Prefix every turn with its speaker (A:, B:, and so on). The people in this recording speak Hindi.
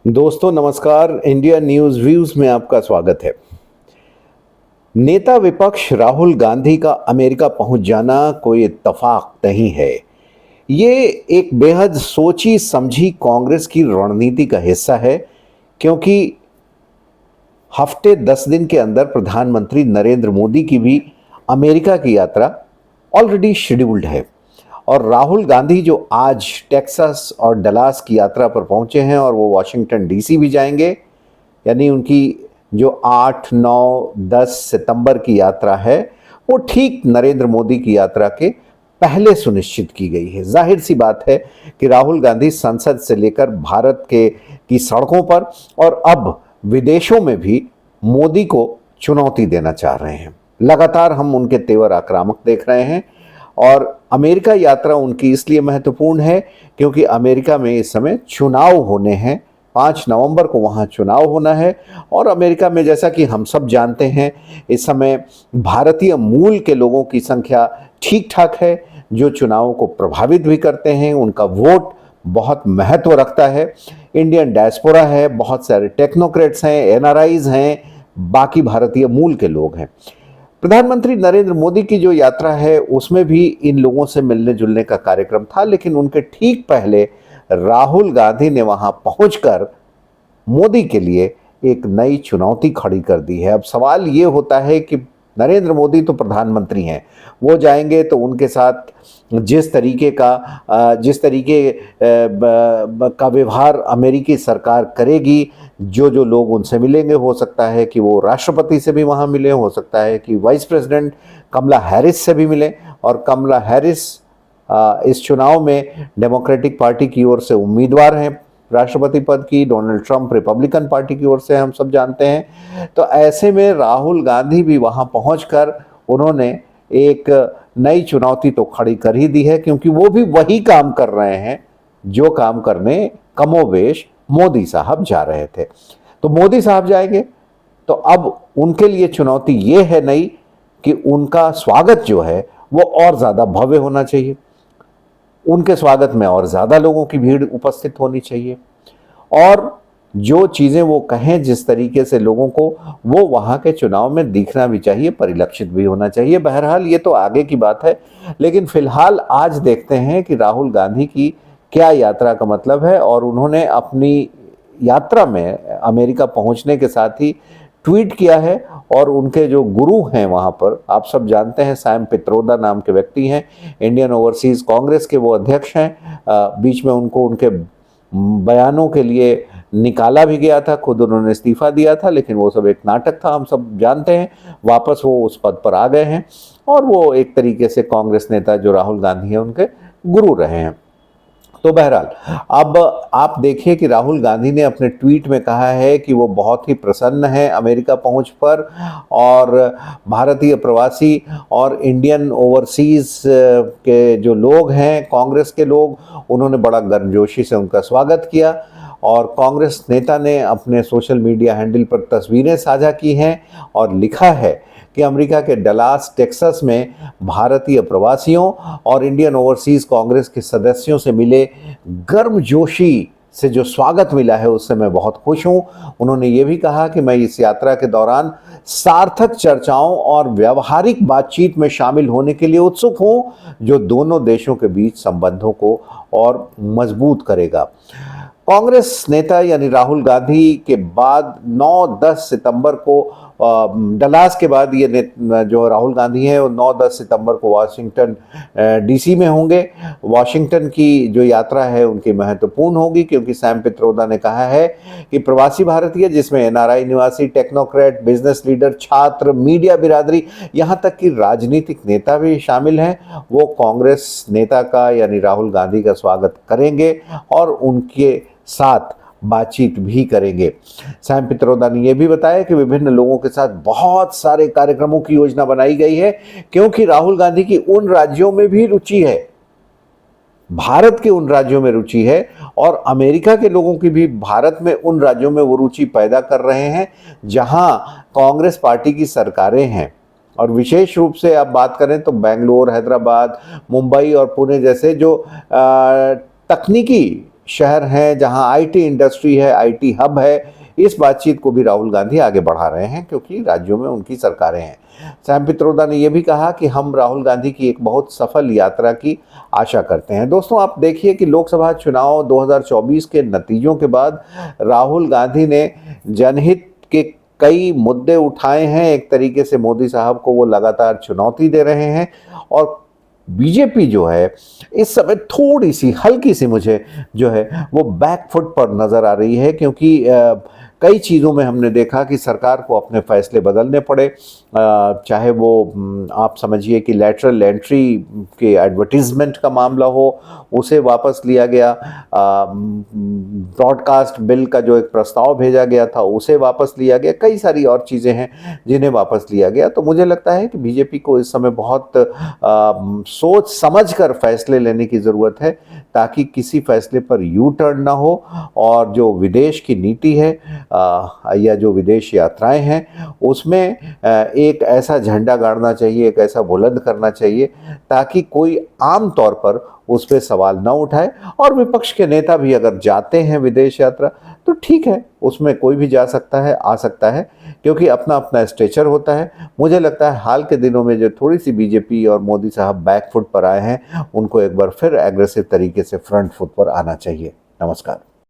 A: दोस्तों नमस्कार। इंडिया न्यूज व्यूज में आपका स्वागत है। नेता विपक्ष राहुल गांधी का अमेरिका पहुंच जाना कोई इत्तेफाक नहीं है। ये एक बेहद सोची समझी कांग्रेस की रणनीति का हिस्सा है, क्योंकि हफ्ते 10 दिन के अंदर प्रधानमंत्री नरेंद्र मोदी की भी अमेरिका की यात्रा ऑलरेडी शेड्यूल्ड है। और राहुल गांधी जो आज टेक्सास और डलास की यात्रा पर पहुंचे हैं और वो वाशिंगटन डीसी भी जाएंगे, यानी उनकी जो 8, 9, 10 सितंबर की यात्रा है वो ठीक नरेंद्र मोदी की यात्रा के पहले सुनिश्चित की गई है। जाहिर सी बात है कि राहुल गांधी संसद से लेकर भारत के की सड़कों पर और अब विदेशों में भी मोदी को चुनौती देना चाह रहे हैं। लगातार हम उनके तेवर आक्रामक देख रहे हैं और अमेरिका यात्रा उनकी इसलिए महत्वपूर्ण है क्योंकि अमेरिका में इस समय चुनाव होने हैं। 5 नवंबर को वहाँ चुनाव होना है और अमेरिका में, जैसा कि हम सब जानते हैं, इस समय भारतीय मूल के लोगों की संख्या ठीक ठाक है, जो चुनावों को प्रभावित भी करते हैं। उनका वोट बहुत महत्व रखता है। इंडियन डायस्पोरा है, बहुत सारे टेक्नोक्रेट्स हैं, एनआरआईज हैं, बाकी भारतीय मूल के लोग हैं। प्रधानमंत्री नरेंद्र मोदी की जो यात्रा है उसमें भी इन लोगों से मिलने जुलने का कार्यक्रम था, लेकिन उनके ठीक पहले राहुल गांधी ने वहां पहुंचकर मोदी के लिए एक नई चुनौती खड़ी कर दी है। अब सवाल ये होता है कि नरेंद्र मोदी तो प्रधानमंत्री हैं, वो जाएंगे तो उनके साथ जिस तरीके का व्यवहार अमेरिकी सरकार करेगी, जो जो लोग उनसे मिलेंगे, हो सकता है कि वो राष्ट्रपति से भी वहाँ मिले, हो सकता है कि वाइस प्रेसिडेंट कमला हैरिस से भी मिले। और कमला हैरिस इस चुनाव में डेमोक्रेटिक पार्टी की ओर से उम्मीदवार हैं राष्ट्रपति पद की, डोनाल्ड ट्रंप रिपब्लिकन पार्टी की ओर से, हम सब जानते हैं। तो ऐसे में राहुल गांधी भी वहां पहुंचकर उन्होंने एक नई चुनौती तो खड़ी कर ही दी है, क्योंकि वो भी वही काम कर रहे हैं जो काम करने कमोवेश मोदी साहब जा रहे थे। तो मोदी साहब जाएंगे तो अब उनके लिए चुनौती ये है नई कि उनका स्वागत जो है वो और ज़्यादा भव्य होना चाहिए, उनके स्वागत में और ज़्यादा लोगों की भीड़ उपस्थित होनी चाहिए, और जो चीज़ें वो कहें जिस तरीके से लोगों को, वो वहाँ के चुनाव में दिखना भी चाहिए, परिलक्षित भी होना चाहिए। बहरहाल ये तो आगे की बात है, लेकिन फिलहाल आज देखते हैं कि राहुल गांधी की क्या यात्रा का मतलब है। और उन्होंने अपनी यात्रा में अमेरिका पहुंचने के साथ ही ट्वीट किया है, और उनके जो गुरु हैं वहाँ पर, आप सब जानते हैं, सैम पित्रोदा नाम के व्यक्ति हैं, इंडियन ओवरसीज कांग्रेस के वो अध्यक्ष हैं। बीच में उनको उनके बयानों के लिए निकाला भी गया था, खुद उन्होंने इस्तीफा दिया था, लेकिन वो सब एक नाटक था, हम सब जानते हैं। वापस वो उस पद पर आ गए हैं और वो एक तरीके से कांग्रेस नेता जो राहुल गांधी हैं उनके गुरु रहे हैं। तो बहरहाल अब आप देखिए कि राहुल गांधी ने अपने ट्वीट में कहा है कि वो बहुत ही प्रसन्न है अमेरिका पहुंच पर, और भारतीय प्रवासी और इंडियन ओवरसीज के जो लोग हैं, कांग्रेस के लोग, उन्होंने बड़ा गर्मजोशी से उनका स्वागत किया। और कांग्रेस नेता ने अपने सोशल मीडिया हैंडल पर तस्वीरें साझा की हैं और लिखा है कि अमेरिका के डलास टेक्सास में भारतीय प्रवासियों और इंडियन ओवरसीज कांग्रेस के सदस्यों से मिले गर्मजोशी से जो स्वागत मिला है उससे मैं बहुत खुश हूं। उन्होंने ये भी कहा कि मैं इस यात्रा के दौरान सार्थक चर्चाओं और व्यावहारिक बातचीत में शामिल होने के लिए उत्सुक हूं, जो दोनों देशों के बीच संबंधों को और मजबूत करेगा। कांग्रेस नेता यानी राहुल गांधी के बाद 9-10 सितंबर को डलास के बाद ये जो राहुल गांधी हैं वो 9-10 सितंबर को वाशिंगटन डीसी में होंगे। वाशिंगटन की जो यात्रा है उनकी महत्वपूर्ण होगी, क्योंकि सैम पित्रोदा ने कहा है कि प्रवासी भारतीय, जिसमें एनआरआई निवासी, टेक्नोक्रेट, बिजनेस लीडर, छात्र, मीडिया बिरादरी, यहाँ तक कि राजनीतिक नेता भी शामिल हैं, वो कांग्रेस नेता का यानी राहुल गांधी का स्वागत करेंगे और उनके साथ बातचीत भी करेंगे। सैम पित्रोदा ने यह भी बताया कि विभिन्न लोगों के साथ बहुत सारे कार्यक्रमों की योजना बनाई गई है, क्योंकि राहुल गांधी की उन राज्यों में भी रुचि है, भारत के उन राज्यों में रुचि है, और अमेरिका के लोगों की भी भारत में उन राज्यों में वो रुचि पैदा कर रहे हैं जहां कांग्रेस पार्टी की सरकारें हैं। और विशेष रूप से आप बात करें तो बेंगलोर, हैदराबाद, मुंबई और पुणे जैसे जो तकनीकी शहर हैं, जहां आईटी इंडस्ट्री है, आईटी हब है, इस बातचीत को भी राहुल गांधी आगे बढ़ा रहे हैं क्योंकि राज्यों में उनकी सरकारें हैं। सैम पित्रोदा ने यह भी कहा कि हम राहुल गांधी की एक बहुत सफल यात्रा की आशा करते हैं। दोस्तों, आप देखिए कि लोकसभा चुनाव 2024 के नतीजों के बाद राहुल गांधी ने जनहित के कई मुद्दे उठाए हैं। एक तरीके से मोदी साहब को वो लगातार चुनौती दे रहे हैं और बीजेपी जो है इस समय थोड़ी सी हल्की सी मुझे जो है वो बैकफुट पर नजर आ रही है क्योंकि कई चीज़ों में हमने देखा कि सरकार को अपने फैसले बदलने पड़े। चाहे वो आप समझिए कि लैटरल एंट्री के एडवर्टीजमेंट का मामला हो, उसे वापस लिया गया। ब्रॉडकास्ट बिल का जो एक प्रस्ताव भेजा गया था उसे वापस लिया गया। कई सारी और चीज़ें हैं जिन्हें वापस लिया गया। तो मुझे लगता है कि बीजेपी को इस समय बहुत सोच समझकर फैसले लेने की ज़रूरत है ताकि किसी फैसले पर यू टर्न ना हो और जो विदेश की नीति है या जो विदेश यात्राएं हैं उसमें एक ऐसा झंडा गाड़ना चाहिए, एक ऐसा बुलंद करना चाहिए ताकि कोई आम तौर पर उस पर सवाल न उठाए। और विपक्ष के नेता भी अगर जाते हैं विदेश यात्रा तो ठीक है, उसमें कोई भी जा सकता है, आ सकता है, क्योंकि अपना अपना स्टेचर होता है। मुझे लगता है हाल के दिनों में जो थोड़ी सी बीजेपी और मोदी साहब बैकफुट पर आए हैं, उनको एक बार फिर एग्रेसिव तरीके से फ्रंट फुट पर आना चाहिए। नमस्कार।